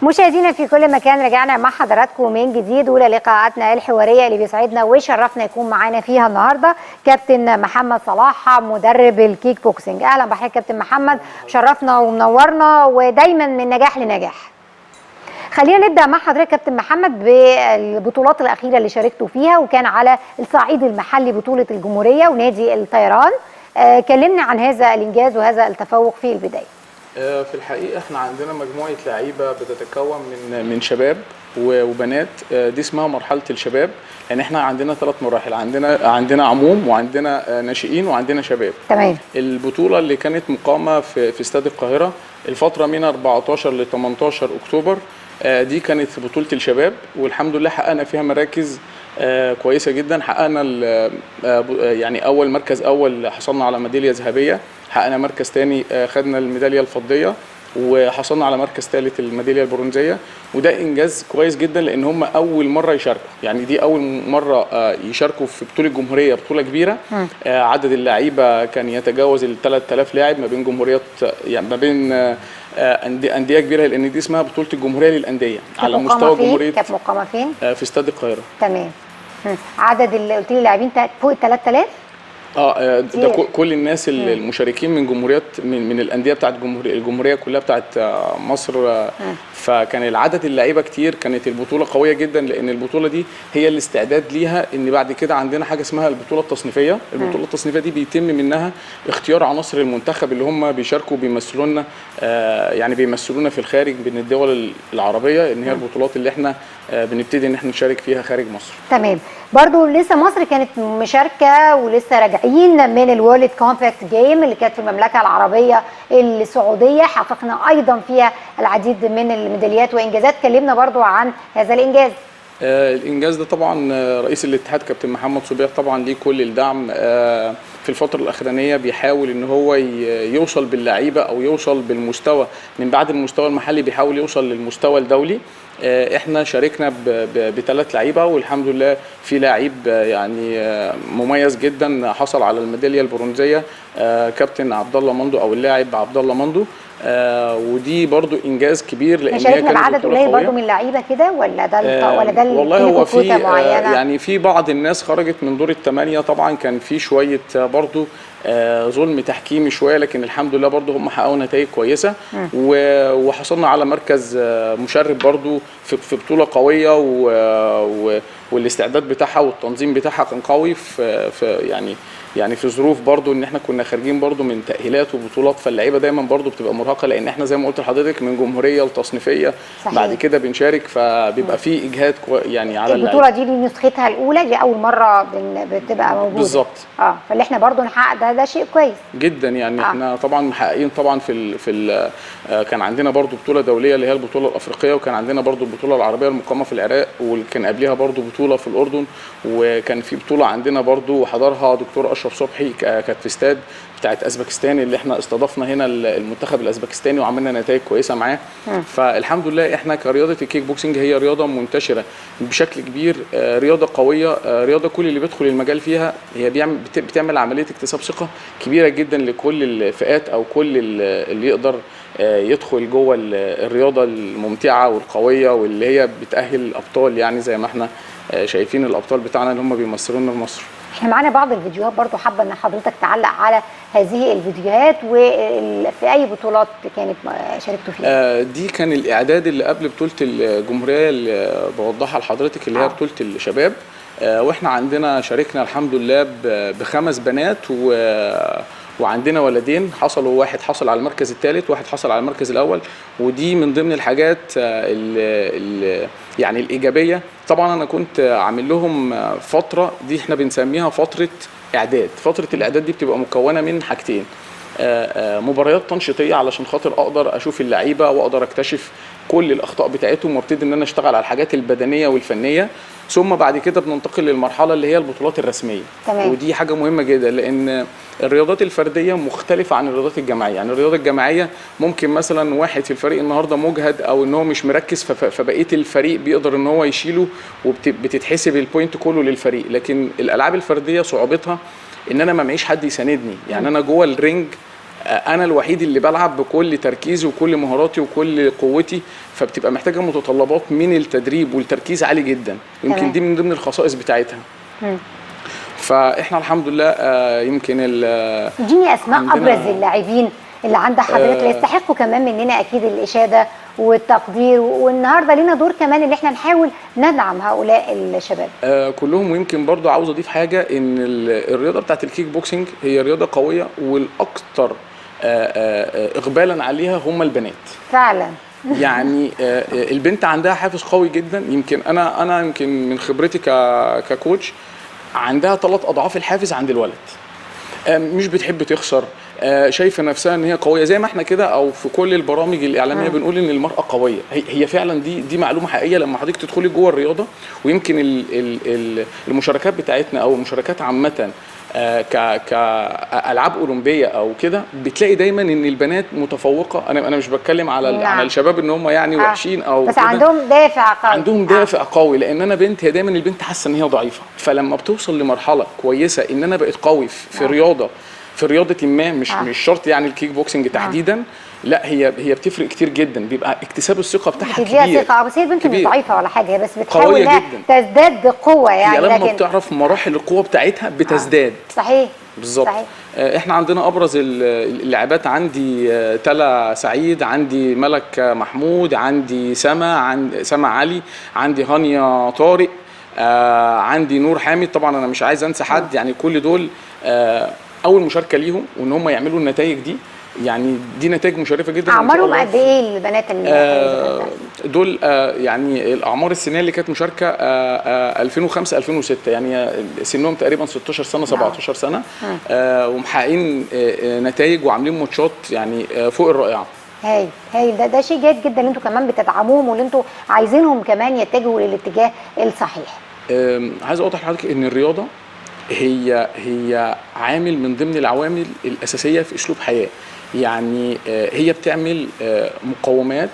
مشاهدينا في كل مكان، رجعنا مع حضراتكم من جديد اولى لقاءاتنا الحواريه اللي بيسعدنا وشرفنا يكون معانا فيها النهارده كابتن محمد صلاح مدرب الكيك بوكسنج. اهلا بحضرتك كابتن محمد، شرفنا ومنورنا ودايما من نجاح لنجاح. خلينا نبدا مع حضرتك كابتن محمد بالبطولات الاخيره اللي شاركتوا فيها، وكان على الصعيد المحلي بطوله الجمهوريه ونادي الطيران. كلمنا عن هذا الانجاز وهذا التفوق في البدايه. في الحقيقه احنا عندنا مجموعه لعيبه بتتكون من شباب وبنات. دي اسمها مرحله الشباب، لان احنا عندنا 3 مراحل، عندنا عموم وعندنا ناشئين وعندنا شباب. تمام. البطوله اللي كانت مقامه في استاد القاهره الفتره من 14 ل 18 اكتوبر، دي كانت بطوله الشباب، والحمد لله حققنا فيها مراكز كويسه جدا. حققنا يعني اول مركز اول حصلنا على ميداليه ذهبيه، حققنا مركز ثاني خدنا الميداليه الفضيه، وحصلنا على مركز ثالث الميداليه البرونزيه. وده انجاز كويس جدا لان هم اول مره يشاركوا، يعني دي اول مره يشاركوا في بطوله جمهوريه، بطوله كبيره. عدد اللعيبه كان يتجاوز ال 3000 لاعب ما بين جمهوريات، يعني ما بين انديه كبيره، لان دي اسمها بطوله الجمهوريه للانديه على مستوى جمهوريه. كانت مقامه فين؟ في استاد القاهره. تمام. عدد اللي قلت لي اللاعبين فوق ال 3000؟ ده كل الناس المشاركين من جمهوريات من الانديه بتاعت الجمهوريه كلها بتاعت مصر. فكان العدد اللعيبه كتير، كانت البطوله قويه جدا، لان البطوله دي هي الاستعداد ليها. ان بعد كده عندنا حاجه اسمها البطوله التصنيفيه. البطوله التصنيفيه دي بيتم منها اختيار عناصر المنتخب اللي هم بيشاركوا بيمثلونا، يعني بيمثلونا في الخارج من الدول العربيه، ان هي البطولات اللي احنا بنبتدي ان احنا نشارك فيها خارج مصر. تمام. برضو لسه مصر كانت مشاركه ولسه راجعين من الورلد كومباكت جيم اللي كانت في المملكه العربيه السعوديه، حققنا ايضا فيها العديد من الميداليات وانجازات. كلمنا برضو عن هذا الانجاز. الانجاز ده طبعا رئيس الاتحاد كابتن محمد صبيح طبعا ليه كل الدعم. في الفتره الاخرانيه بيحاول ان هو يوصل باللعيبه او يوصل بالمستوى من بعد المستوى المحلي، بيحاول يوصل للمستوى الدولي. احنا شاركنا ب3 لعيبه، والحمد لله في لاعب يعني مميز جدا حصل على الميداليه البرونزيه، كابتن عبد الله مندو او اللاعب عبد الله مندو. ودي برضو انجاز كبير، لان هي شاركنا بعدد قليل برضو من اللعيبه كده، ولا ده ولا ده والله هو في يعني في بعض الناس خرجت من دور ال8. طبعا كان في شويه برضو ظلم تحكيمي شويه، لكن الحمد لله برضو هم حققوا نتائج كويسه. وحصلنا على مركز مشرف برضو في بطوله قويه، والاستعداد بتاعها والتنظيم بتاعها كان قوي في يعني في ظروف برضو ان احنا كنا خارجين برضو من تأهيلات وبطولات، فاللعيبه دايما برضو بتبقى مرهقه، لان احنا زي ما قلت لحضرتك من جمهوريه لتصنيفيه. صحيح. بعد كده بنشارك، فبيبقى في اجهاد يعني على البطوله دي نسختها الاولى، دي اول مره بتبقى موجوده بالظبط. فاللي احنا برضو نحقق ده شيء كويس جدا. يعني احنا طبعا محققين طبعا في كان عندنا برضو بطوله دوليه اللي هي البطوله الافريقيه، وكان عندنا برضو البطوله العربيه المقامه في العراق، وكان قبلها برضو بطوله في الاردن، وكان في بطوله عندنا برضو حضرها دكتور اشرف صبحي كانت في استاد بتاعت ازبكستان، اللي احنا استضفنا هنا المنتخب الازبكستاني وعملنا نتائج كويسه معاه. فالحمد لله احنا كرياضه الكيك بوكسنج هي رياضه منتشره بشكل كبير، رياضه قويه، رياضه كل اللي بيدخل المجال فيها هي بتعمل عمليه اكتساب ثقه كبيره جدا لكل الفئات، او كل اللي يقدر يدخل جوه الرياضه الممتعه والقويه، واللي هي بتاهل الابطال، يعني زي ما احنا شايفين الابطال بتاعنا اللي هم بيمثلونا لمصر. احنا معانا بعض الفيديوهات برضو، حابه ان حضرتك تعلق على هذه الفيديوهات وفي اي بطولات كانت شاركتوا فيها. دي كان الاعداد اللي قبل بطوله الجمهوريه اللي بوضحها لحضرتك، اللي هي بطوله الشباب. واحنا عندنا شاركنا الحمد لله ب5 بنات وعندنا ولدين حصلوا، واحد حصل على المركز الثالث، واحد حصل على المركز الاول. ودي من ضمن الحاجات يعني الايجابيه. طبعا انا كنت عامل لهم فتره، دي احنا بنسميها فتره اعداد. فتره الاعداد دي بتبقى مكونه من حاجتين: مباريات تنشيطيه علشان خاطر اقدر اشوف اللعيبه واقدر اكتشف كل الاخطاء بتاعتهم، وابتدي ان انا اشتغل على الحاجات البدنيه والفنيه. ثم بعد كده بننتقل للمرحله اللي هي البطولات الرسميه. تمام. ودي حاجه مهمه جدا، لان الرياضات الفرديه مختلفه عن الرياضات الجماعيه. يعني الرياضه الجماعيه ممكن مثلا واحد في الفريق النهارده مجهد او ان هو مش مركز، فبقيه الفريق بيقدر ان هو يشيله، وبتتحسب البوينت كله للفريق. لكن الالعاب الفرديه صعوبتها ان انا ما معيش حد يساندني، يعني انا جوه الرينج انا الوحيد اللي بلعب بكل تركيزي وكل مهاراتي وكل قوتي، فبتبقى محتاجه متطلبات من التدريب والتركيز عالي جدا، يمكن دي من ضمن الخصائص بتاعتها. فاحنا الحمد لله يمكن اديني اسماء ابرز اللاعبين اللي عند حضرتك اللي يستحقوا كمان مننا اكيد الاشاده والتقدير، والنهارده لينا دور كمان ان احنا نحاول ندعم هؤلاء الشباب. كلهم. ويمكن برضو عاوز اضيف حاجه، ان الرياضه بتاعت الكيك بوكسنج هي رياضه قويه، والاكثر اقبالا عليها هم البنات فعلا. يعني البنت عندها حافز قوي جدا. يمكن انا يمكن من خبرتي ككوتش عندها 3 أضعاف الحافز عند الولد. مش بتحب تخسر، شايفه نفسها ان هي قويه زي ما احنا كده، او في كل البرامج الاعلاميه بنقول ان المراه قويه. هي فعلا دي معلومه حقيقيه لما حضرتك تدخلي جوه الرياضه. ويمكن المشاركات بتاعتنا او المشاركات عامه كالعاب اولمبيه او كده، بتلاقي دايما ان البنات متفوقه. انا مش بتكلم على الشباب ان هم يعني وحشين او بس كده، عندهم دافع قوي. عندهم دافع قوي، لان انا بنت. هي دايما البنت حاسه ان هي ضعيفه، فلما بتوصل لمرحله كويسه ان انا بقيت قوي في رياضه، في رياضه ما، مش شرط يعني الكيك بوكسنج تحديدا، لا هي بتفرق كتير جدا، بيبقى اكتساب الثقه بتاعها كبير. ثقه. بس هي البنت مش ضعيفه ولا حاجه، هي بس بتحاول انها تزداد قوه يعني. هي لما بتعرف مراحل القوه بتاعتها بتزداد. صحيح بالظبط. احنا عندنا ابرز اللاعبات، عندي تلا سعيد، عندي ملك محمود، عندي سما علي، عندي هانيا طارق، عندي نور حامد. طبعا انا مش عايز انسى حد، يعني كل دول اول مشاركه ليهم، وان هم يعملوا النتائج دي، يعني دي نتائج مشرفه جدا. اعمارهم قد ايه البنات اللي دول يعني الاعمار السنيه اللي كانت مشاركه 2005 2006، يعني سنهم تقريبا 16 سنه 17 سنه، ومحققين نتائج وعاملين ماتشات يعني فوق الرائعه. هايل. ده شيء جيد جدا، اللي انتوا كمان بتدعموهم واللي انتوا عايزينهم كمان يتجهوا للاتجاه الصحيح. عايز اوضح لحضرتك ان الرياضه هي عامل من ضمن العوامل الاساسيه في اسلوب حياه. يعني هي بتعمل مقومات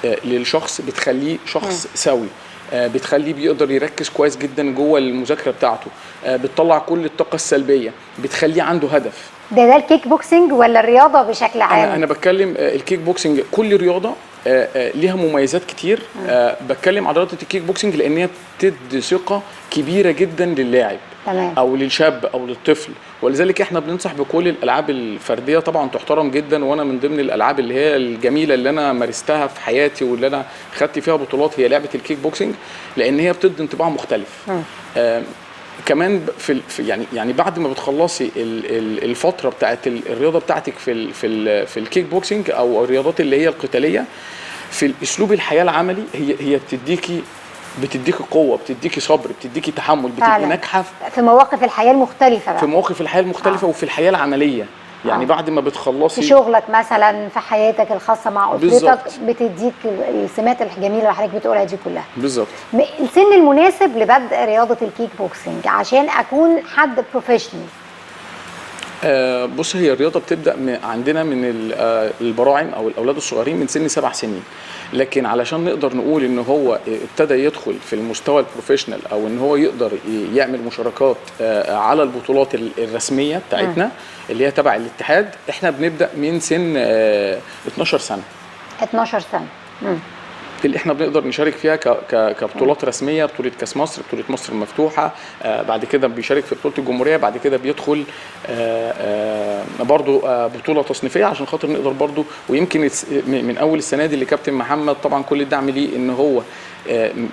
للشخص بتخليه شخص سوي، بتخليه بيقدر يركز كويس جدا جوه المذاكره بتاعته، بتطلع كل الطاقه السلبيه، بتخليه عنده هدف. ده الكيك بوكسنج ولا الرياضه بشكل عام؟ انا بتكلم الكيك بوكسنج. كل رياضه ليها مميزات كتير. بتكلم على رياضه الكيك بوكسنج لان هي بتدي ثقه كبيره جدا للاعب او للشاب او للطفل، ولذلك احنا بننصح بكل الالعاب الفرديه طبعا تحترم جدا. وانا من ضمن الالعاب اللي هي الجميله اللي انا مارستها في حياتي واللي انا خدت فيها بطولات هي لعبه الكيك بوكسنج، لان هي بتدي انطباع مختلف. كمان يعني بعد ما بتخلصي الفتره بتاعت الرياضه بتاعتك في الكيك بوكسنج او الرياضات اللي هي القتاليه، في اسلوب الحياه العملي هي بتديكي قوه، بتديكي صبر، بتديكي تحمل، بتبقي ناجحه في مواقف الحياه المختلفه بقى. في مواقف الحياه المختلفه وفي الحياه العمليه. يعني بعد ما بتخلصي في شغلك مثلا، في حياتك الخاصه مع اسرتك، بتديك السمات الجميله اللي حضرتك بتقولها دي كلها. بالظبط. السن المناسب لبدء رياضه الكيك بوكسنج عشان اكون حد بروفيشنال؟ بص، هي الرياضه بتبدا عندنا من البراعم او الاولاد الصغيرين من سن 7 سنين، لكن علشان نقدر نقول ان هو ابتدى يدخل في المستوى البروفيشنال او ان هو يقدر يعمل مشاركات على البطولات الرسميه بتاعتنا اللي هي تبع الاتحاد، احنا بنبدا من سن 12 سنه. 12 سنه اللي احنا بنقدر نشارك فيها كبطولات رسميه، بطوله كاس مصر، بطوله مصر المفتوحه، بعد كده بيشارك في بطوله الجمهوريه، بعد كده بيدخل برضو بطوله تصنيفيه عشان خاطر نقدر برضو. ويمكن من اول السنه دي اللي كابتن محمد طبعا كل الدعم ليه، ان هو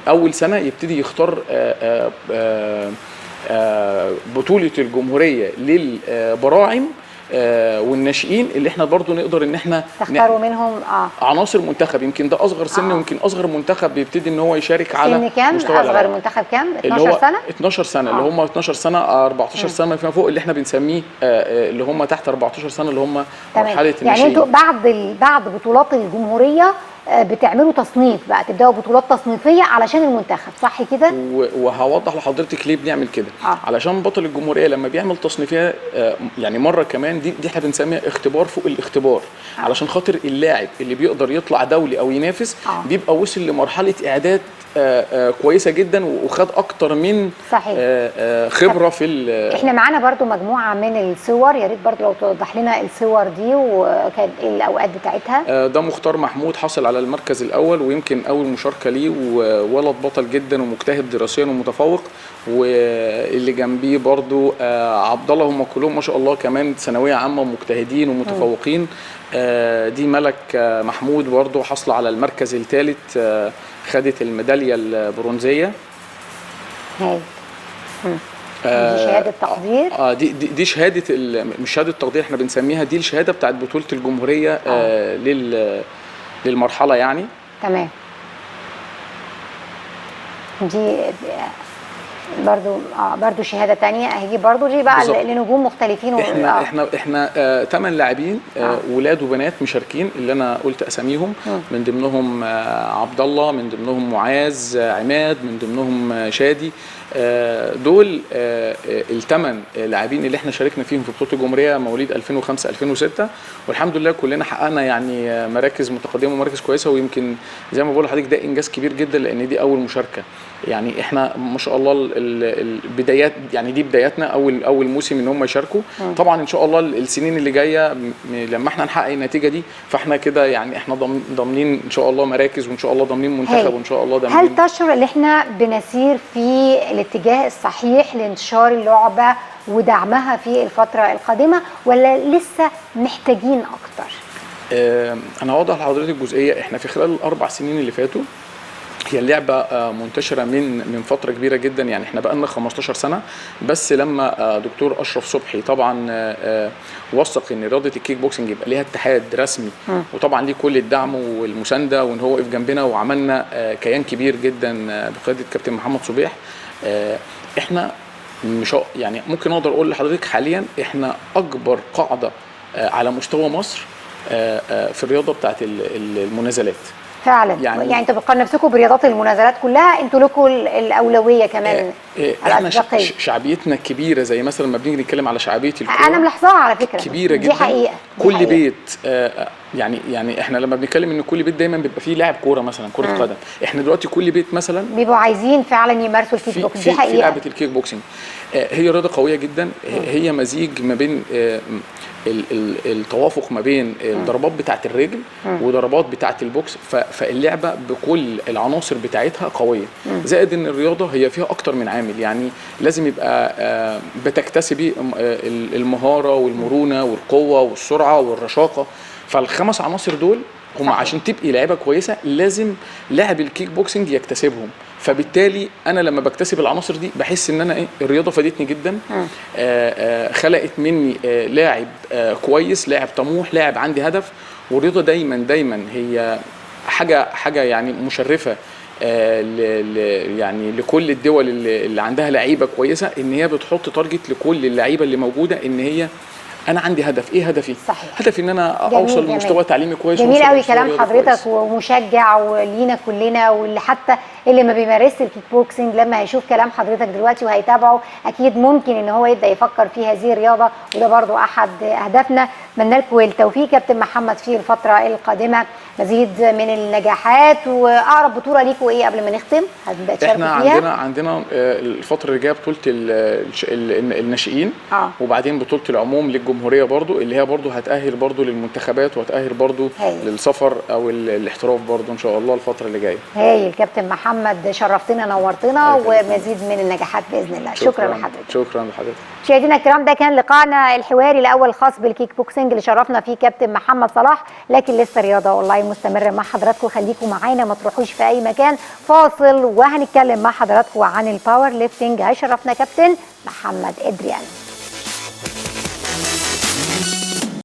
اول سنه يبتدي يختار بطوله الجمهوريه للبراعم والناشئين، اللي احنا برضو نقدر ان احنا تختاروا منهم عناصر منتخب. يمكن ده اصغر سن، ويمكن اصغر منتخب بيبتدي ان هو يشارك على سن كام؟ اصغر منتخب كام؟ 12 سنه 12 سنه اللي هم 12 سنه 14 سنه فيما فوق، اللي احنا بنسميه اللي هم تحت 14 سنه اللي هم مرحله الناشئين. يعني انتوا بعد بطولات الجمهوريه بتعملوا تصنيف بقى، تبداوا بطولات تصنيفيه علشان المنتخب، صح كده؟ وهوضح لحضرتك ليه بنعمل كده. علشان بطل الجمهوريه لما بيعمل تصنيفيه يعني مره كمان، دي احنا بنسميها اختبار فوق الاختبار. علشان خاطر اللاعب اللي بيقدر يطلع دولي او ينافس بيبقى وصل لمرحله اعداد كويسه جدا، وخد اكتر من صحيح. خبره في احنا معانا برضو مجموعه من الصور، يا ريت برضو لو توضح لنا الصور دي وكان ايه الاوقات بتاعتها. ده مختار محمود حصل على المركز الاول، ويمكن اول مشاركه ليه، وولد بطل جدا ومجتهد دراسيا ومتفوق. واللي جنبيه برضو عبد الله، هم كلهم ما شاء الله كمان ثانويه عامه ومجتهدين ومتفوقين. دي ملك محمود برضو حصل على المركز الثالث، خدت الميداليه البرونزيه. هاي دي شهاده تقدير. دي شهاده مش شهاده تقدير، احنا بنسميها دي الشهاده بتاعت بطوله الجمهوريه للمرحله يعني. تمام. دي برضو شهاده ثانيه اهي، برضو دي بقى بالزبط. لنجوم مختلفين. احنا 8 لاعبين ولاد وبنات مشاركين، اللي انا قلت اساميهم. من ضمنهم عبد الله، من ضمنهم معاذ، عماد، من ضمنهم شادي. دول ال8 لاعبين اللي احنا شاركنا فيهم في بطوله الجمهوريه، مواليد 2005 2006، والحمد لله كلنا حققنا يعني مراكز متقدمه ومراكز كويسه. ويمكن زي ما بقول لحضرتك ده انجاز كبير جدا، لان دي اول مشاركه. يعني احنا ما شاء الله البدايات، يعني دي بداياتنا، اول موسم ان هم يشاركوا. طبعا ان شاء الله السنين اللي جايه لما احنا نحقق النتيجه دي، فاحنا كده يعني احنا ضامنين ان شاء الله مراكز، وان شاء الله ضامنين منتخب، وان شاء الله ضامنين. هل تشعر ان احنا بنسير في الاتجاه الصحيح لانتشار اللعبه ودعمها في الفتره القادمه، ولا لسه محتاجين اكتر؟ انا هوضح لحضرتك جزئيه. احنا في خلال ال4 سنين اللي فاتوا هي اللعبه منتشره من فتره كبيره جدا، يعني احنا بقالنا 15 سنه. بس لما دكتور اشرف صبحي طبعا وثق ان رياضه الكيك بوكسنج يبقى ليها اتحاد رسمي، وطبعا ليه كل الدعم والمسانده، وان هو وقف جنبنا وعملنا كيان كبير جدا بقياده كابتن محمد صبيح. احنا مش يعني ممكن اقدر اقول لحضرتك حاليا احنا اكبر قاعده على مستوى مصر في الرياضه بتاعت المنازلات. فعلا يعني انتوا بتقارنوا نفسكم برياضات المنازلات كلها، انتوا لكم الاولويه كمان. احنا شعبيتنا كبيره، زي مثلا لما بنيجي نتكلم على شعبيه الكوره انا ملاحظاها على فكره كبيره جدا. دي حقيقه. كل حقيقة. بيت يعني احنا لما بنتكلم ان كل بيت دايما بيبقى فيه لاعب كوره، مثلا كره قدم. احنا دلوقتي كل بيت مثلا بيبقوا عايزين فعلا يمارسوا الكيك بوكسنج. دي حقيقه. في لعبه الكيك بوكسنج هي رياضه قويه جدا. هي مزيج ما بين التوافق ما بين الضربات بتاعه الرجل وضربات بتاعه البوكس. فاللعبه بكل العناصر بتاعتها قويه، زائد ان الرياضه هي فيها اكتر من عامل. يعني لازم يبقى بتكتسبي المهاره والمرونه والقوه والسرعه والرشاقه. فالخمس عناصر دول هم عشان تبقي لعيبه كويسه لازم لاعب الكيك بوكسنج يكتسبهم. فبالتالي انا لما بكتسب العناصر دي بحس ان انا الرياضه فادتني جدا. خلقت مني لاعب كويس، لاعب طموح، لاعب عندي هدف. والرياضه دايما هي حاجه يعني مشرفه يعني لكل الدول اللي عندها لعيبه كويسه، ان هي بتحط تارجت لكل اللعيبه اللي موجوده، ان هي انا عندي هدف. ايه هدفي؟ صحيح. هدفي ان انا اوصل لمستوى تعليمي كويس. جميل قوي كلام حضرتك ومشجع ولينا كلنا، واللي حتى اللي ما بيمارسش الكيك بوكسنج لما هيشوف كلام حضرتك دلوقتي وهيتابعه اكيد ممكن ان هو يبدا يفكر في هذه الرياضه، وده برضو احد اهدافنا. اتمنى لكم التوفيق كابتن محمد في الفتره القادمه، مزيد من النجاحات. واقرب بطوله ليكم ايه قبل ما نختم هتبقى تشاركوا فيها؟ احنا عندنا الفتره اللي جايه بطوله الناشئين، وبعدين بطوله العموم للجمهوريه برضو، اللي هي برضو هتأهل برضو للمنتخبات وهتأهل برضو للسفر او الاحتراف برضو ان شاء الله الفتره اللي جايه. هايل كابتن محمد، شرفتنا نورتنا، ومزيد من النجاحات باذن الله. شكرا لحضرتك. شكرا لحضرتك. مشاهدينا الكرام، ده كان لقائنا الحواري الاول الخاص بالكيك بوكسنج اللي شرفنا فيه كابتن محمد صلاح، لكن لسه رياضه اونلاين مستمره مع حضراتكم. خليكم معانا، ما تروحوش في اي مكان. فاصل وهنتكلم مع حضراتكم عن الباور ليفتنج. هيشرفنا كابتن محمد ادريان.